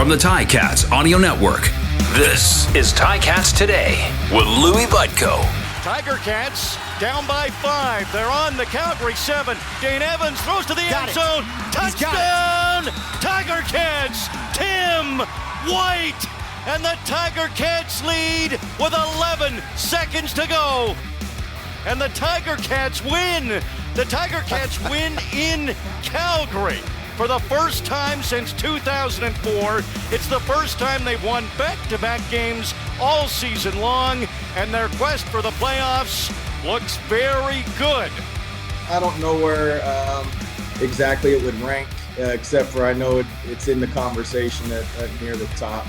from the Ticats Audio Network. This is Ticats Today with Louie Butko. Tiger Cats down by 5. They're on the Calgary 7. Dane Evans throws to the end zone. Touchdown! Tiger Cats! Tim White! And the Tiger Cats lead with 11 seconds to go. And the Tiger Cats win. The Tiger Cats win in Calgary for the first time since 2004. It's the first time they've won back-to-back games all season long, and their quest for the playoffs looks very good. I don't know where exactly it would rank, except for I know it's in the conversation at near the top.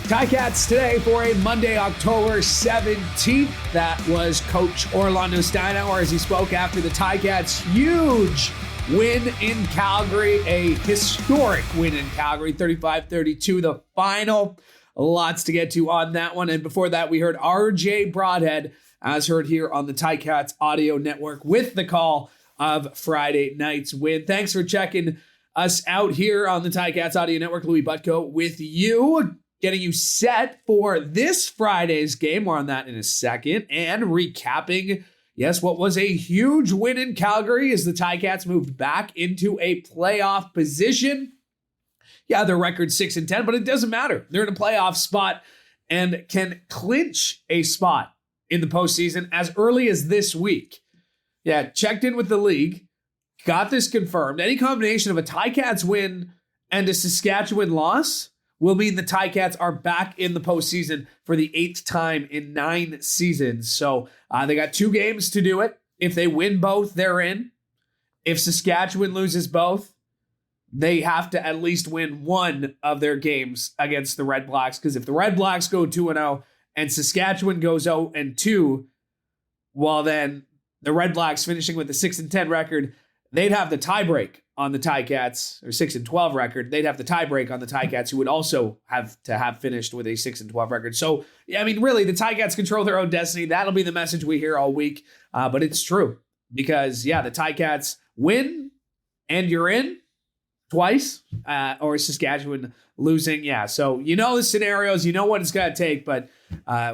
Ticats Today for a Monday, October 17th. That was Coach Orlando Steinauer as he spoke after the Ticats' huge win in Calgary, a historic win in Calgary, 35-32, the final. Lots to get to on that one. And before that, we heard RJ Broadhead, as heard here on the Ticats Audio Network, with the call of Friday night's win. Thanks for checking us out here on the Ticats Audio Network. Louie Butko with you, getting you set for this Friday's game. More on that in a second. And recapping, yes, what was a huge win in Calgary as the Ticats moved back into a playoff position. Yeah, their record's 6-10, but it doesn't matter. They're in a playoff spot and can clinch a spot in the postseason as early as this week. Yeah, checked in with the league, got this confirmed. Any combination of a Ticats win and a Saskatchewan loss will mean the Ticats are back in the postseason for the 8th time in 9 seasons. So they got 2 games to do it. If they win both, they're in. If Saskatchewan loses both, they have to at least win one of their games against the Red Blacks. Because if the Red Blacks go 2-0 and Saskatchewan goes 0-2, well then the Red Blacks finishing with a 6-10 record, they'd have the tiebreak on the Ticats, or 6-12 record. They'd have the tiebreak on the Ticats, who would also have to have finished with a 6-12 record. So, yeah, I mean, really, the Ticats control their own destiny. That'll be the message we hear all week. But it's true because, yeah, the Ticats win and you're in twice, or Saskatchewan losing. Yeah, so you know the scenarios, you know what it's going to take, but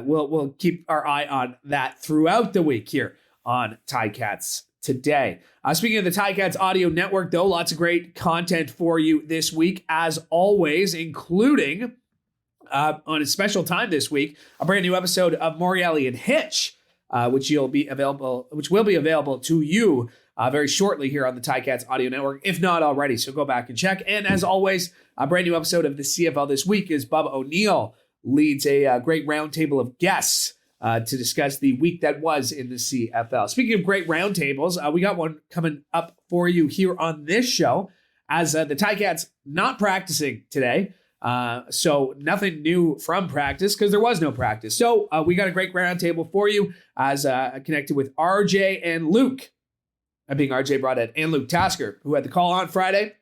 we'll keep our eye on that throughout the week here on Ticats Today. Speaking of the Ticats Audio Network, though, lots of great content for you this week, as always, including on a special time this week, a brand new episode of Morreale and Hitch, which will be available to you very shortly here on the Ticats Audio Network, if not already. So go back and check. And as always, a brand new episode of the CFL this week is Bubba O'Neill leads a great roundtable of guests to discuss the week that was in the CFL. Speaking of great roundtables, we got one coming up for you here on this show as the Ticats not practicing today. So nothing new from practice because there was no practice. So we got a great roundtable for you as connected with RJ and Luke, being RJ Broadhead and Luke Tasker, who had the call on Friday.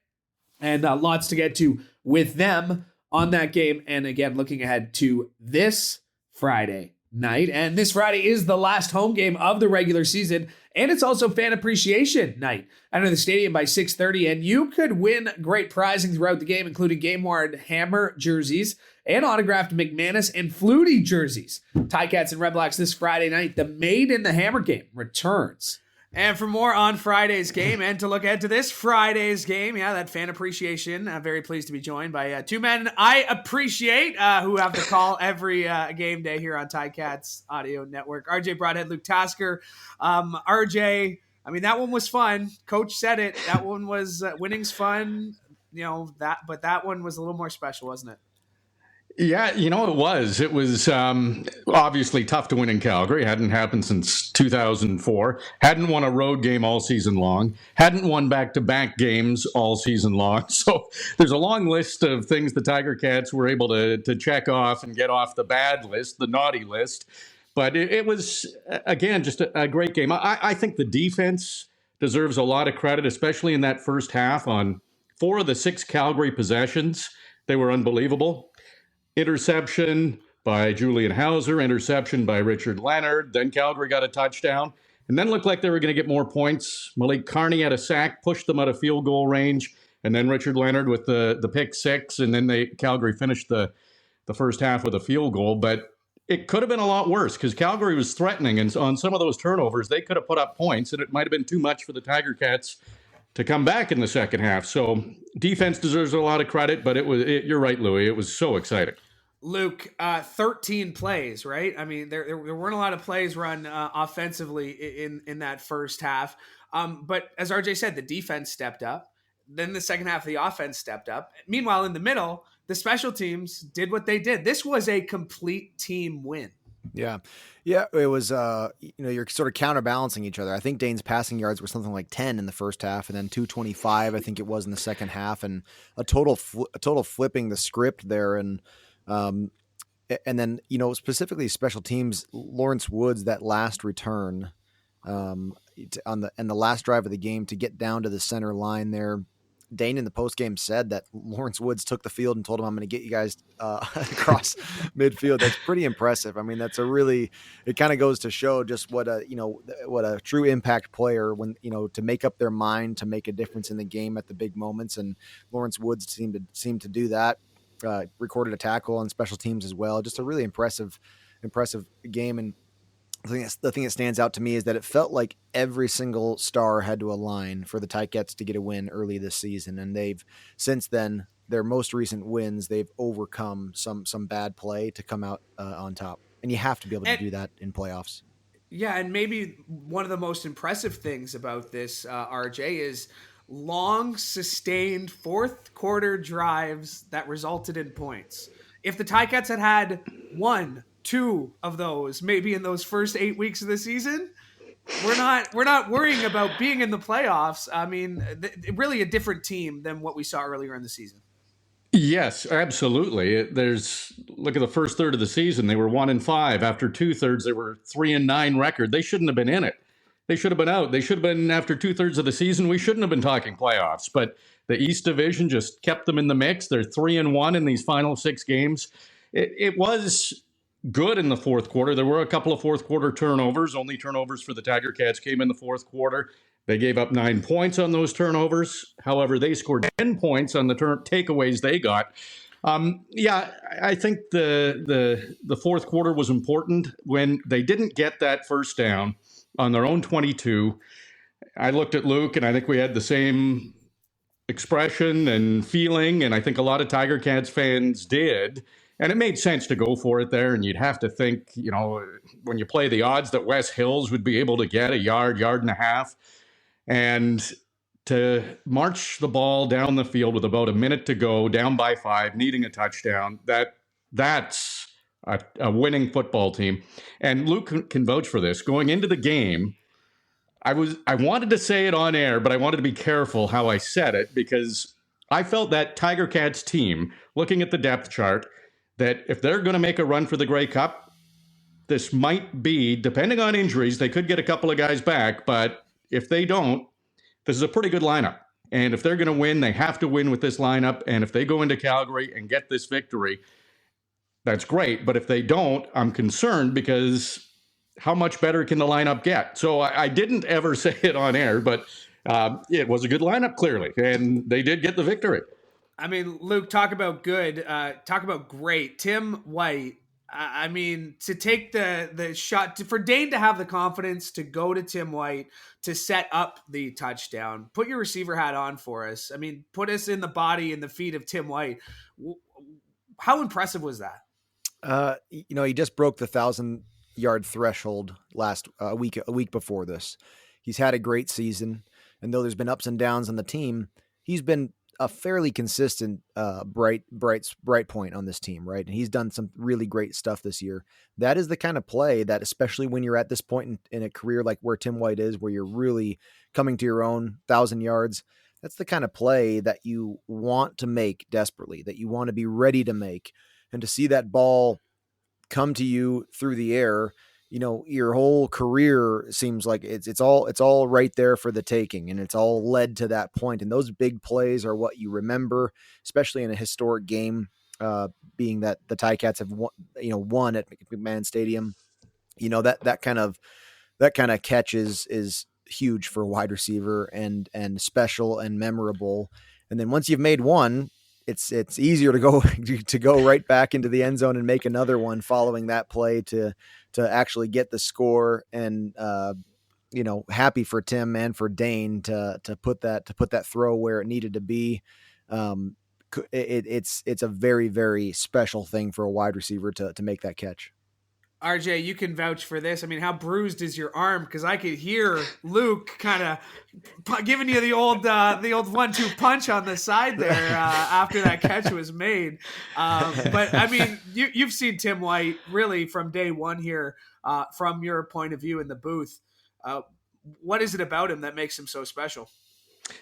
And lots to get to with them on that game. And again, looking ahead to this Friday night. And this Friday is the last home game of the regular season. And it's also fan appreciation night. Enter the stadium by 6:30. And you could win great prizing throughout the game, including game-worn Hammer jerseys and autographed McManus and Flutie jerseys. Ticats and Red Blacks this Friday night. The Made in the Hammer game returns. And for more on Friday's game and to look ahead to this Friday's game, yeah, that fan appreciation, very pleased to be joined by 2 men I appreciate who have the call every game day here on Ticats Audio Network. RJ Broadhead, Luke Tasker. RJ, I mean, that one was fun. Coach said it. That one was winning's fun, but that one was a little more special, wasn't it? Yeah, it was. It was obviously tough to win in Calgary. Hadn't happened since 2004. Hadn't won a road game all season long. Hadn't won back-to-back games all season long. So there's a long list of things the Tiger Cats were able to check off and get off the bad list, the naughty list. But it was, again, just a great game. I think the defense deserves a lot of credit, especially in that first half. On 4 of the 6 Calgary possessions, they were unbelievable. Interception by Julian Hauser, interception by Richard Leonard. Then Calgary got a touchdown. And then looked like they were going to get more points. Malik Carney had a sack, pushed them out of field goal range. and then Richard Leonard with the pick six, and then Calgary finished the first half with a field goal. But it could have been a lot worse because Calgary was threatening, and on some of those turnovers, they could have put up points, and it might have been too much for the Tiger Cats to come back in the second half. So defense deserves a lot of credit, but you're right, Louie. It was so exciting. Luke, 13 plays, right? I mean, there weren't a lot of plays run offensively in that first half. But as RJ said, the defense stepped up. Then the second half of the offense stepped up. Meanwhile, in the middle, the special teams did what they did. This was a complete team win. Yeah. It was, you're sort of counterbalancing each other. I think Dane's passing yards were something like 10 in the first half, and then 225, I think it was in the second half, and a total flipping the script there. And then, specifically special teams, Lawrence Woods, that last return on the last drive of the game to get down to the center line there. Dane in the postgame said that Lawrence Woods took the field and told him, "I'm going to get you guys across midfield." That's pretty impressive. I mean, it kind of goes to show just what a true impact player when, to make up their mind, to make a difference in the game at the big moments. And Lawrence Woods seemed to do that. Recorded a tackle on special teams as well. Just a really impressive game. And the thing that stands out to me is that it felt like every single star had to align for the Ticats to get a win early this season. And they've since then, their most recent wins, they've overcome some bad play to come out on top. And you have to be able to do that in playoffs. Yeah, and maybe one of the most impressive things about this, RJ, is long, sustained fourth quarter drives that resulted in points. If the Ticats had 1-2 of those, maybe in those first 8 weeks of the season, we're not worrying about being in the playoffs. I mean, really a different team than what we saw earlier in the season. Yes, absolutely. Look at the first third of the season. They were 1-5. After 2/3, they were 3-9 record. They shouldn't have been in it. They should have been out. They should have been, after 2/3 of the season, we shouldn't have been talking playoffs. But the East Division just kept them in the mix. They're 3-1 in these final 6 games. It was good in the fourth quarter. There were a couple of fourth quarter turnovers. Only turnovers for the Tiger Cats came in the fourth quarter. They gave up 9 points on those turnovers. However, they scored 10 points on the takeaways they got. I think the fourth quarter was important when they didn't get that first down on their own 22. I looked at Luke, and I think we had the same expression and feeling, and I think a lot of Tiger Cats fans did. And it made sense to go for it there. And you'd have to think, when you play the odds that Wes Hills would be able to get a yard and a half, and to march the ball down the field with about a minute to go, down by 5, needing a touchdown, that's a winning football team. And Luke can vouch for this. Going into the game, I wanted to say it on air, but I wanted to be careful how I said it, because I felt that Tiger Cats team, looking at the depth chart, that if they're going to make a run for the Grey Cup, this might be, depending on injuries, they could get a couple of guys back, but if they don't, this is a pretty good lineup. And if they're going to win, they have to win with this lineup. And if they go into Calgary and get this victory, that's great. But if they don't, I'm concerned, because how much better can the lineup get? So I didn't ever say it on air, but it was a good lineup, clearly. And they did get the victory. I mean, Luke, talk about good, talk about great. Tim White, I mean, to take the shot, for Dane to have the confidence to go to Tim White to set up the touchdown, put your receiver hat on for us. I mean, put us in the body and the feet of Tim White. How impressive was that? He just broke the 1,000-yard threshold a week before this. He's had a great season, and though there's been ups and downs on the team, he's been a fairly consistent bright point on this team, right? And he's done some really great stuff this year. That is the kind of play that, especially when you're at this point in a career like where Tim White is, where you're really coming to your own 1,000 yards, that's the kind of play that you want to make desperately, that you want to be ready to make. And to see that ball come to you through the air, your whole career seems like it's all right there for the taking, and it's all led to that point. And those big plays are what you remember, especially in a historic game, being that the Ticats have won at McMahon Stadium. That kind of catch is huge for a wide receiver, and special and memorable. And then once you've made one, it's easier to go right back into the end zone and make another one following that play to actually get the score. And happy for Tim and for Dane to put that throw where it needed to be. It's a very, very special thing for a wide receiver to make that catch. RJ, you can vouch for this. I mean, how bruised is your arm? Because I could hear Luke kind of giving you the old 1-2 punch on the side there after that catch was made. But I mean, you've seen Tim White really from day one here, from your point of view in the booth. What is it about him that makes him so special?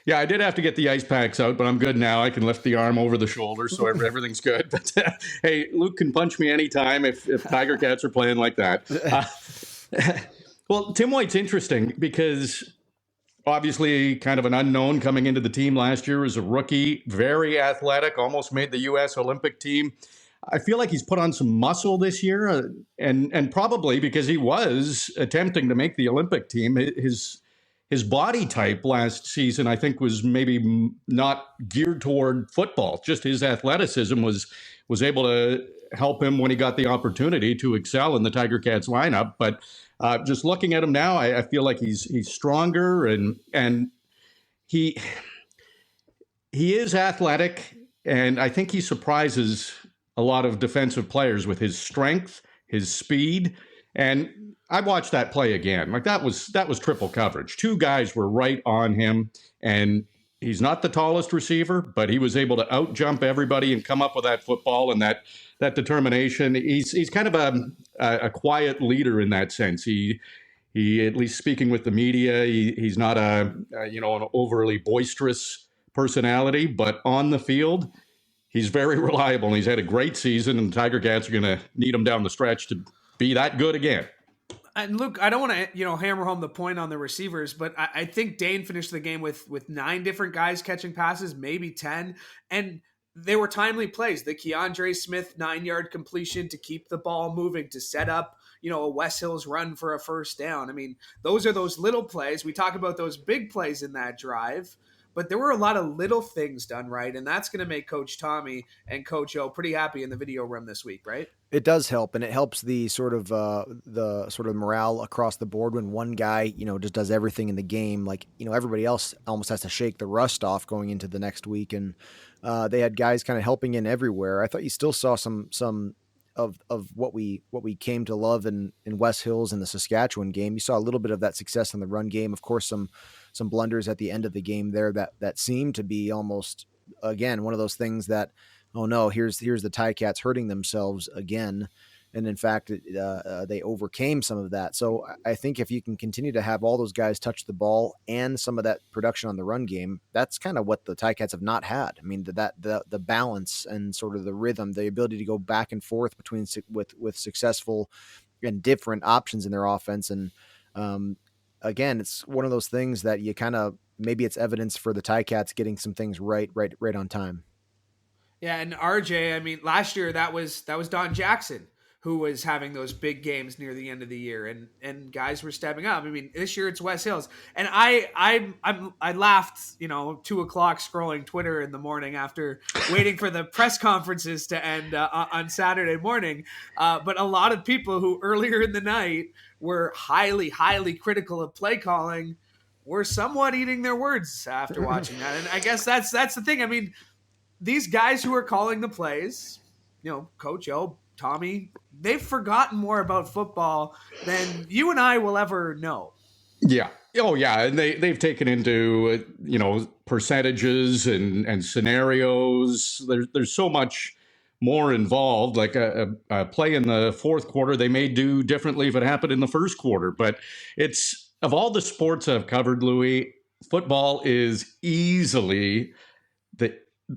Yeah, I did have to get the ice packs out, but I'm good now. I can lift the arm over the shoulder, so everything's good. But hey, Luke can punch me anytime if Tiger Cats are playing like that. Well, Tim White's interesting because obviously kind of an unknown coming into the team last year as a rookie, very athletic, almost made the U.S. Olympic team. I feel like he's put on some muscle this year, and probably because he was attempting to make the Olympic team. His body type last season, I think, was maybe not geared toward football. Just his athleticism was able to help him when he got the opportunity to excel in the Tiger Cats lineup. But just looking at him now, I feel like he's stronger and he is athletic, and I think he surprises a lot of defensive players with his strength, his speed, and I watched that play again. Like that was triple coverage. Two guys were right on him, and he's not the tallest receiver, but he was able to out-jump everybody and come up with that football and that determination. He's kind of a quiet leader in that sense. He at least speaking with the media, he's not an overly boisterous personality, but on the field, he's very reliable, and he's had a great season, and the Tiger Cats are going to need him down the stretch to be that good again. And Luke, I don't want to, hammer home the point on the receivers, but I think Dane finished the game with 9 different guys catching passes, maybe 10. And they were timely plays. The Keandre Smith 9-yard completion to keep the ball moving, to set up, a West Hills run for a first down. I mean, those are those little plays. We talk about those big plays in that drive, but there were a lot of little things done right. And that's going to make Coach Tommy and Coach O pretty happy in the video room this week, right? It does help, and it helps the sort of morale across the board when one guy, just does everything in the game. Like, everybody else almost has to shake the rust off going into the next week, and they had guys kind of helping in everywhere. I thought you still saw some of what we came to love in West Hills in the Saskatchewan game. You saw a little bit of that success in the run game. Of course, some blunders at the end of the game there that seemed to be almost, again, one of those things that, oh no, here's the Ticats hurting themselves again. And in fact, they overcame some of that. So I think if you can continue to have all those guys touch the ball and some of that production on the run game, that's kind of what the Ticats have not had. I mean, the balance and sort of the rhythm, the ability to go back and forth between with successful and different options in their offense. And again, it's one of those things that you kind of, maybe it's evidence for the Ticats getting some things right on time. Yeah, and RJ, I mean, last year that was Don Jackson who was having those big games near the end of the year, and guys were stepping up. I mean, this year it's West Hills, and I laughed, 2:00 scrolling Twitter in the morning after waiting for the press conferences to end on Saturday morning. But a lot of people who earlier in the night were highly, highly critical of play calling were somewhat eating their words after watching that, and I guess that's the thing. I mean, these guys who are calling the plays, Coach O, Tommy, they've forgotten more about football than you and I will ever know. Yeah. Oh, yeah. And they've taken into, percentages and scenarios. There's so much more involved. Like a play in the fourth quarter, they may do differently if it happened in the first quarter. But it's, of all the sports I've covered, Louie, football is easily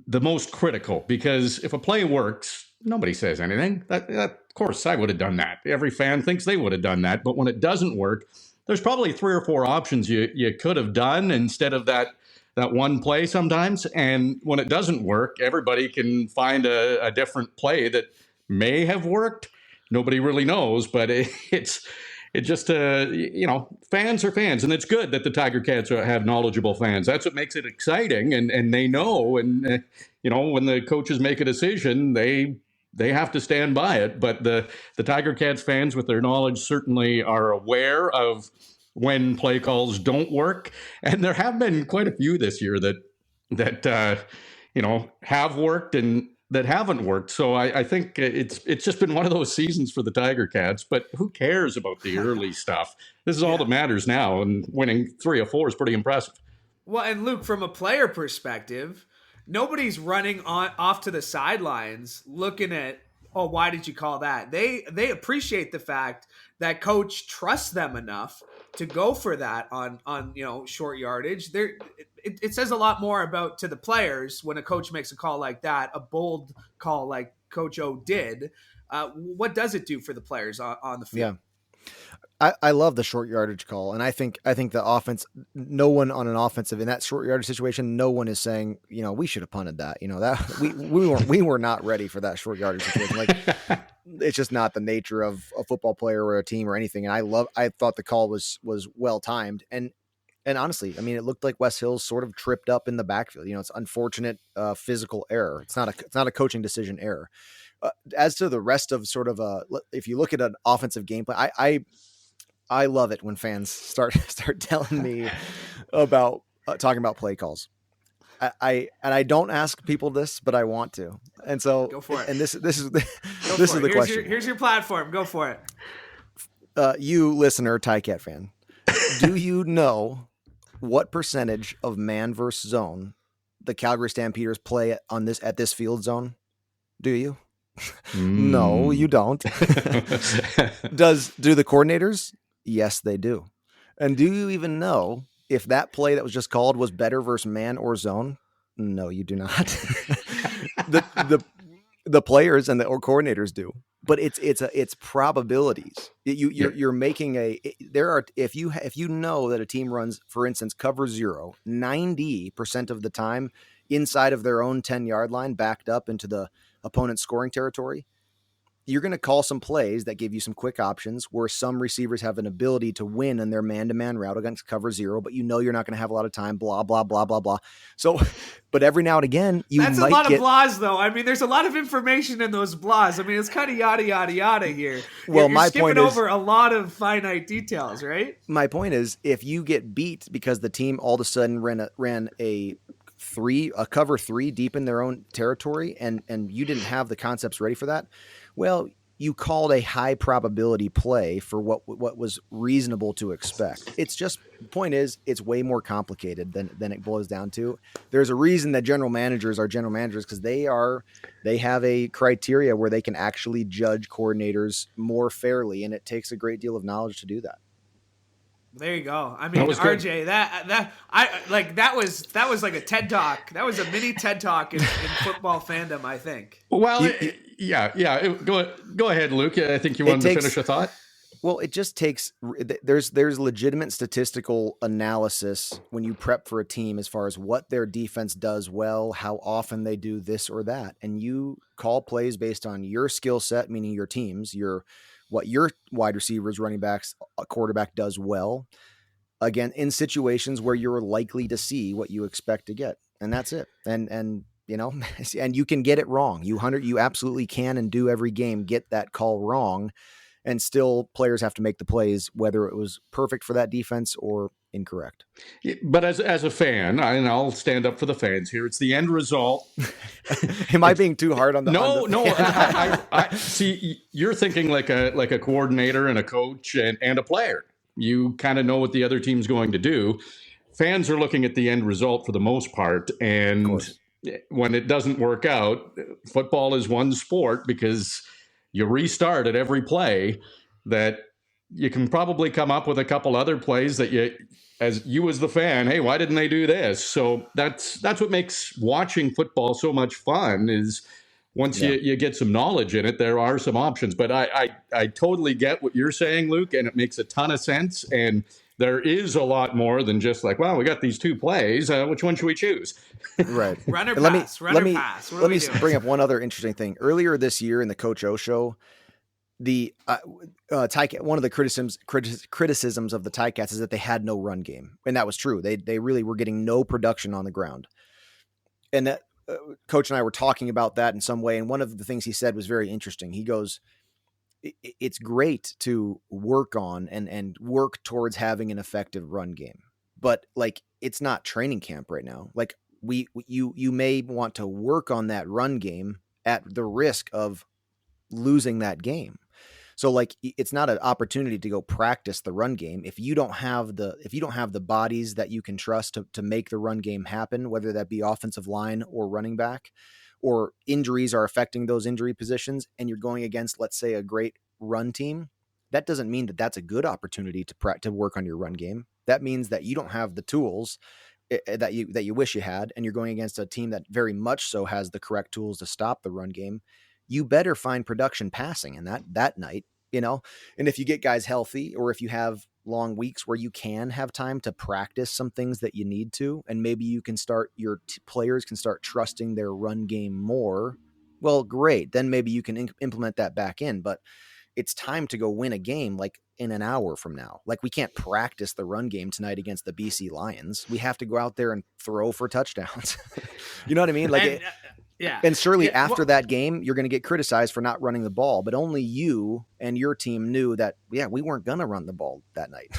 the most critical, because if a play works, nobody says anything. Of course, I would have done that. Every fan thinks they would have done that. But when it doesn't work, there's probably 3 or 4 options you could have done instead of that one play sometimes. And when it doesn't work, everybody can find a different play that may have worked. Nobody really knows, but it's it just, fans are fans, and it's good that the Tiger Cats have knowledgeable fans. That's what makes it exciting, and they know, and when the coaches make a decision, they have to stand by it. But the Tiger Cats fans, with their knowledge, certainly are aware of when play calls don't work, and there have been quite a few this year that have worked and that haven't worked. So I think it's just been one of those seasons for the Tiger Cats, but who cares about the early stuff? This is all that matters now, and winning 3 or 4 is pretty impressive. Well, and Luke, from a player perspective, nobody's running off to the sidelines looking at, oh, why did you call that? They appreciate the fact that coach trusts them enough to go for that on short yardage. It says a lot more about to the players when a coach makes a call like that, a bold call like Coach O did. What does it do for the players on the field? Yeah. I love the short yardage call, and I think the offense, no one on an offensive in that short yardage situation, no one is saying, we should have punted that. That we were not ready for that short yardage situation. Like, it's just not the nature of a football player or a team or anything. And I thought the call was well timed, and honestly, I mean, it looked like Wes Hills sort of tripped up in the backfield. It's unfortunate physical error. It's not a coaching decision error. As to the rest of sort of if you look at an offensive gameplay, I love it when fans start telling me about talking about play calls. I don't ask people this, but I want to, and so go for it. And this is the question. Here's your platform. Go for it. You listener, Ticat fan, do you know what percentage of man versus zone the Calgary Stampeders play at this field zone? Do you? No, you don't. Do the coordinators? Yes, they do. And do you even know if that play that was just called was better versus man or zone? No, you do not. The players and the coordinators do, but it's probabilities. You're making if you know that a team runs, for instance, cover 0 90% of the time inside of their own 10-yard line, backed up into the opponent's scoring territory, you're going to call some plays that give you some quick options where some receivers have an ability to win in their man-to-man route against cover 0, but you're not going to have a lot of time, blah, blah, blah, blah, blah. So, but every now and again, That's a lot of blahs, though. I mean, there's a lot of information in those blahs. I mean, it's kind of yada, yada, yada here. Well, you're skipping over a lot of finite details, right? My point is, if you get beat because the team all of a sudden ran a cover 3 deep in their own territory, and you didn't have the concepts ready for that, well, you called a high probability play for what was reasonable to expect. It's just, the point is, it's way more complicated than it boils down to. There's a reason that general managers are general managers, because they have a criteria where they can actually judge coordinators more fairly, and it takes a great deal of knowledge to do that. There you go. I mean, RJ, that was like a TED Talk. That was a mini TED Talk in football fandom, I think. Well, yeah. Go ahead, Luke. I think you wanted to finish a thought. Well, it just takes, there's legitimate statistical analysis when you prep for a team as far as what their defense does well, how often they do this or that, and you call plays based on your skill set, meaning your teams, what your wide receivers, running backs, a quarterback does well, again, in situations where you're likely to see what you expect to get. And that's it. And you can get it wrong. You absolutely can and do every game get that call wrong. And still players have to make the plays, whether it was perfect for that defense or incorrect. But as a fan, and I'll stand up for the fans here, it's the end result. Am I being too hard on the? No. I see. You're thinking like a coordinator and a coach and a player. You kind of know what the other team's going to do. Fans are looking at the end result for the most part, and when it doesn't work out, football is one sport because you restart at every play. That you can probably come up with a couple other plays that as the fan, hey, why didn't they do this? So that's what makes watching football so much fun, is once you get some knowledge in it, there are some options. But I totally get what you're saying, Luke, and it makes a ton of sense. And there is a lot more than just like, well, we got these 2 plays. Which one should we choose? Right. Run or pass. Let me bring up one other interesting thing. Earlier this year in the Coach O show, one of the criticisms of the Ticats is that they had no run game, and that was true. They really were getting no production on the ground, and that Coach and I were talking about that in some way. And one of the things he said was very interesting. He goes, "It's great to work on and work towards having an effective run game, but like it's not training camp right now. Like you may want to work on that run game at the risk of losing that game." So like, it's not an opportunity to go practice the run game. If you don't have the bodies that you can trust to make the run game happen, whether that be offensive line or running back, or injuries are affecting those injury positions, and you're going against, let's say, a great run team, that doesn't mean that that's a good opportunity to work on your run game. That means that you don't have the tools that you wish you had, and you're going against a team that very much so has the correct tools to stop the run game. You better find production passing in that night, and if you get guys healthy, or if you have long weeks where you can have time to practice some things that you need to, and maybe you can your players can start trusting their run game more. Well, great. Then maybe you can implement that back in, but it's time to go win a game like in an hour from now. Like, we can't practice the run game tonight against the BC Lions. We have to go out there and throw for touchdowns. You know what I mean? Like, yeah. And surely after that game, you're going to get criticized for not running the ball, but only you and your team knew that, we weren't going to run the ball that night.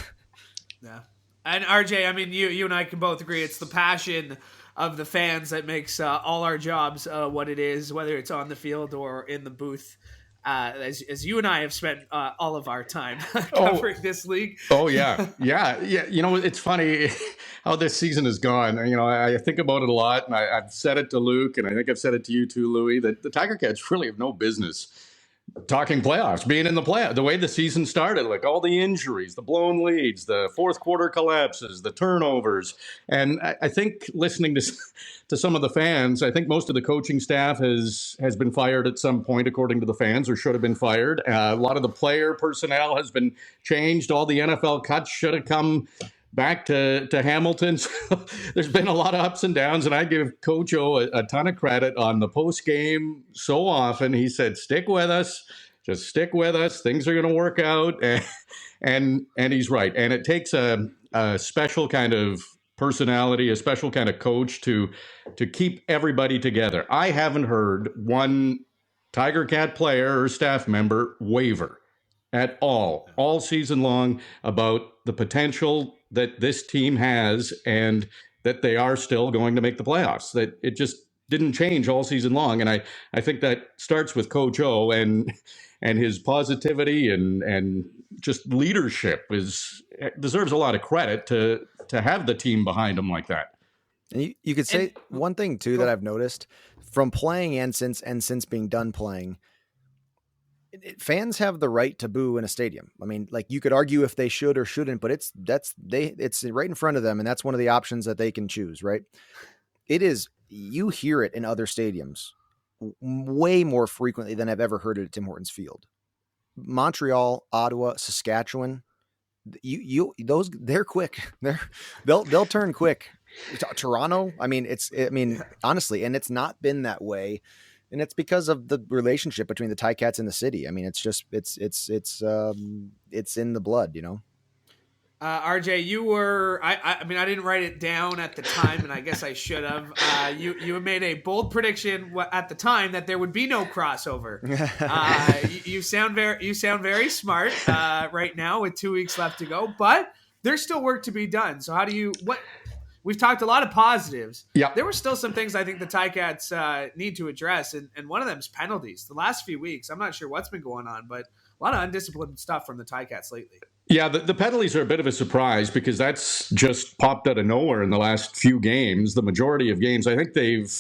Yeah. And RJ, I mean, you and I can both agree it's the passion of the fans that makes all our jobs what it is, whether it's on the field or in the booth. As you and I have spent all of our time covering this league. Oh, yeah. Yeah. It's funny how this season has gone. I think about it a lot, and I've said it to Luke, and I think I've said it to you too, Louie, that the Tiger Cats really have no business talking playoffs, being in the playoffs. The way the season started, like all the injuries, the blown leads, the fourth quarter collapses, the turnovers. And I think listening to some of the fans, I think most of the coaching staff has been fired at some point, according to the fans, or should have been fired. A lot of the player personnel has been changed. All the NFL cuts should have come back to Hamilton. So there's been a lot of ups and downs, and I give Coach O a ton of credit on the post game. So often he said, "Stick with us, just stick with us. Things are going to work out," and he's right. And it takes a special kind of personality, a special kind of coach to keep everybody together. I haven't heard one Tiger Cat player or staff member waver at all season long, about the potential that this team has and that they are still going to make the playoffs. That it just didn't change all season long. And I think that starts with Coach O and his positivity and just leadership deserves a lot of credit to have the team behind him like that. And you could say one thing too that I've noticed from playing and since being done playing, fans have the right to boo in a stadium. I mean, like, you could argue if they should or shouldn't, but it's right in front of them, and that's one of the options that they can choose, right? It is, you hear it in other stadiums way more frequently than I've ever heard it at Tim Hortons Field. Montreal, Ottawa, Saskatchewan, they're quick. They'll turn quick. Toronto, honestly, and it's not been that way. And it's because of the relationship between the Ticats and the city. I mean, it's just, it's in the blood, RJ, you were, I mean, I didn't write it down at the time, and I guess I should have. You made a bold prediction at the time that there would be no crossover. You sound very smart right now with 2 weeks left to go, but there's still work to be done. So we've talked a lot of positives. Yeah. There were still some things I think the Ticats need to address, and one of them is penalties. The last few weeks, I'm not sure what's been going on, but a lot of undisciplined stuff from the Ticats lately. Yeah, the penalties are a bit of a surprise because that's just popped out of nowhere in the last few games. The majority of games, I think they've,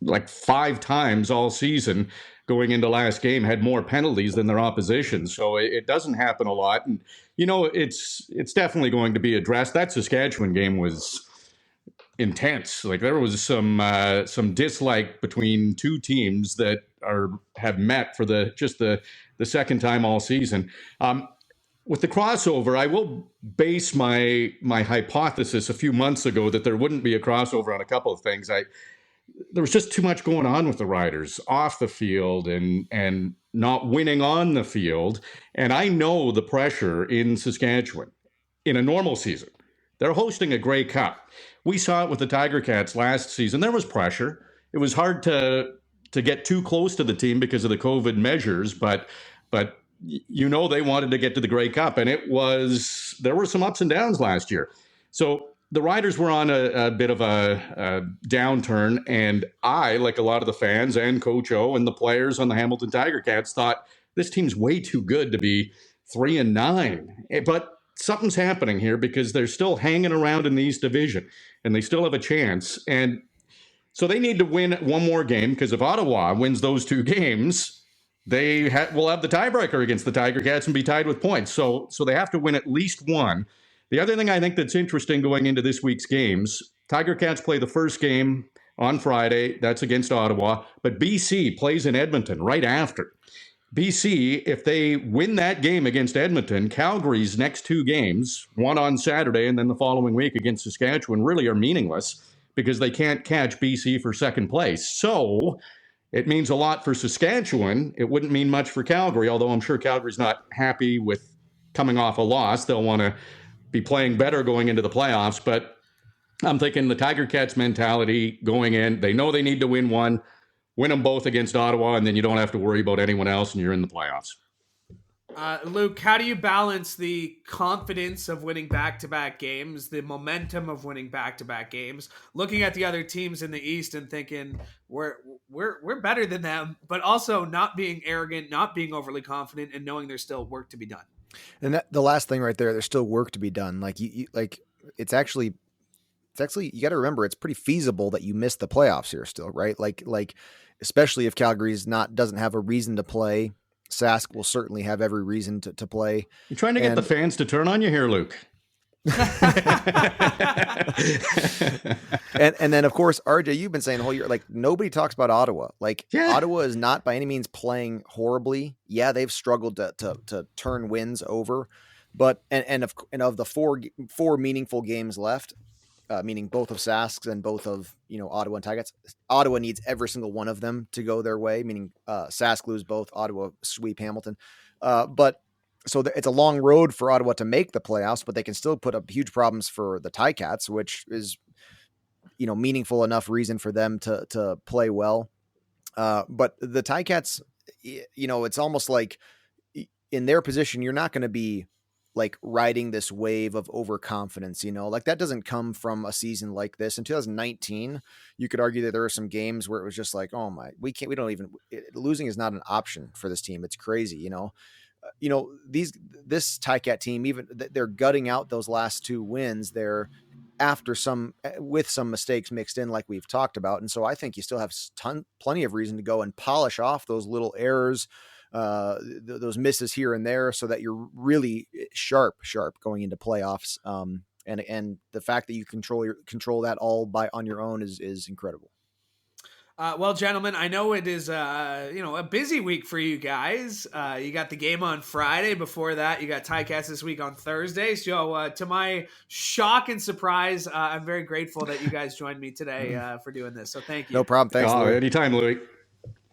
like 5 times all season going into last game, had more penalties than their opposition. So it doesn't happen a lot. And, it's definitely going to be addressed. That Saskatchewan game was intense. Like, there was some dislike between two teams that have met for the second time all season. With the crossover, I will base my hypothesis a few months ago that there wouldn't be a crossover on a couple of things. there was just too much going on with the Riders off the field and not winning on the field. And I know the pressure in Saskatchewan in a normal season. They're hosting a Grey Cup. We saw it with the Tiger Cats last season. There was pressure. It was hard to get too close to the team because of the COVID measures, but you know they wanted to get to the Grey Cup, and there were some ups and downs last year. So the Riders were on a bit of a downturn, and I, like a lot of the fans and Coach O and the players on the Hamilton Tiger Cats, thought this team's way too good to be 3-9. But something's happening here because they're still hanging around in the East Division, and they still have a chance. And so they need to win one more game, because if Ottawa wins those 2 games, they will have the tiebreaker against the Tiger Cats and be tied with points. So they have to win at least one. The other thing I think that's interesting going into this week's games, Tiger Cats play the first game on Friday. That's against Ottawa. But BC plays in Edmonton right after. BC, if they win that game against Edmonton, Calgary's next 2 games, one on Saturday and then the following week against Saskatchewan, really are meaningless because they can't catch BC for second place. So it means a lot for Saskatchewan. It wouldn't mean much for Calgary, although I'm sure Calgary's not happy with coming off a loss. They'll want to be playing better going into the playoffs. But I'm thinking the Tiger Cats mentality going in, they know they need to win one, win them both against Ottawa, and then you don't have to worry about anyone else, and you're in the playoffs. Luke, how do you balance the confidence of winning back-to-back games, the momentum of winning back-to-back games, looking at the other teams in the East and thinking we're better than them, but also not being arrogant, not being overly confident, and knowing there's still work to be done? And the last thing right there, there's still work to be done. Like it's actually you got to remember it's pretty feasible that you miss the playoffs here still, right? Like especially if Calgary's doesn't have a reason to play. Sask will certainly have every reason to play. You're trying to get the fans to turn on you here, Luke. and then of course, RJ, you've been saying the whole year, like nobody talks about Ottawa. Ottawa is not by any means playing horribly. Yeah, they've struggled to turn wins over, but of the four meaningful games left, meaning both of Sask's and both of Ottawa and Ticats, Ottawa needs every single one of them to go their way. Meaning Sask lose both, Ottawa sweep Hamilton, but. So it's a long road for Ottawa to make the playoffs, but they can still put up huge problems for the Ticats, which is, meaningful enough reason for them to play well. But the Ticats, it's almost like in their position, you're not going to be like riding this wave of overconfidence, like that doesn't come from a season like this. In 2019, you could argue that there are some games where it was just like, oh my, losing is not an option for this team. It's crazy, this Ticat team, even they're gutting out those last 2 wins there after with some mistakes mixed in, like we've talked about. And so I think you still have plenty of reason to go and polish off those little errors, those misses here and there, so that you're really sharp going into playoffs. And the fact that you control that all on your own is incredible. Well, gentlemen, I know it is, a busy week for you guys. You got the game on Friday. Before that, you got Ticats this week on Thursday. So to my shock and surprise, I'm very grateful that you guys joined me today for doing this. So thank you. No problem. Thanks, Louie. Anytime, Louie.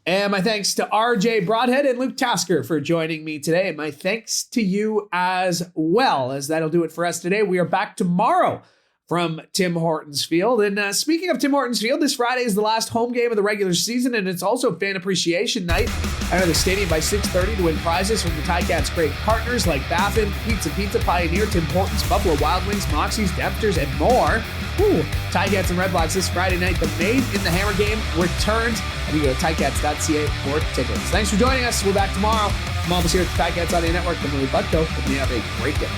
And my thanks to RJ Broadhead and Luke Tasker for joining me today. And my thanks to you as well, as that'll do it for us today. We are back tomorrow from Tim Hortons Field. And speaking of Tim Hortons Field, this Friday is the last home game of the regular season, and it's also Fan Appreciation Night. Enter the stadium by 6:30 to win prizes from the Ticats' great partners like Baffin, Pizza, Pioneer, Tim Hortons, Buffalo Wild Wings, Moxie's, Dempsters, and more. Ticats and Red Blacks this Friday night. The Made in the Hammer game returns. And you go to ticats.ca for tickets. Thanks for joining us. We're back tomorrow. From all of us here at the Ticats Audio Network, I'm Louie Butko. Hope you have a great day.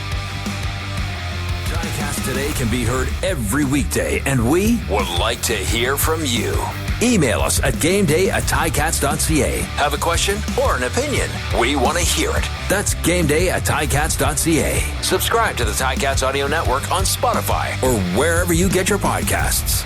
Ticats Today can be heard every weekday, and we would like to hear from you. Email us at gameday@ticats.ca. Have a question or an opinion? We want to hear it. That's gameday@ticats.ca. Subscribe to the Ticats Audio Network on Spotify or wherever you get your podcasts.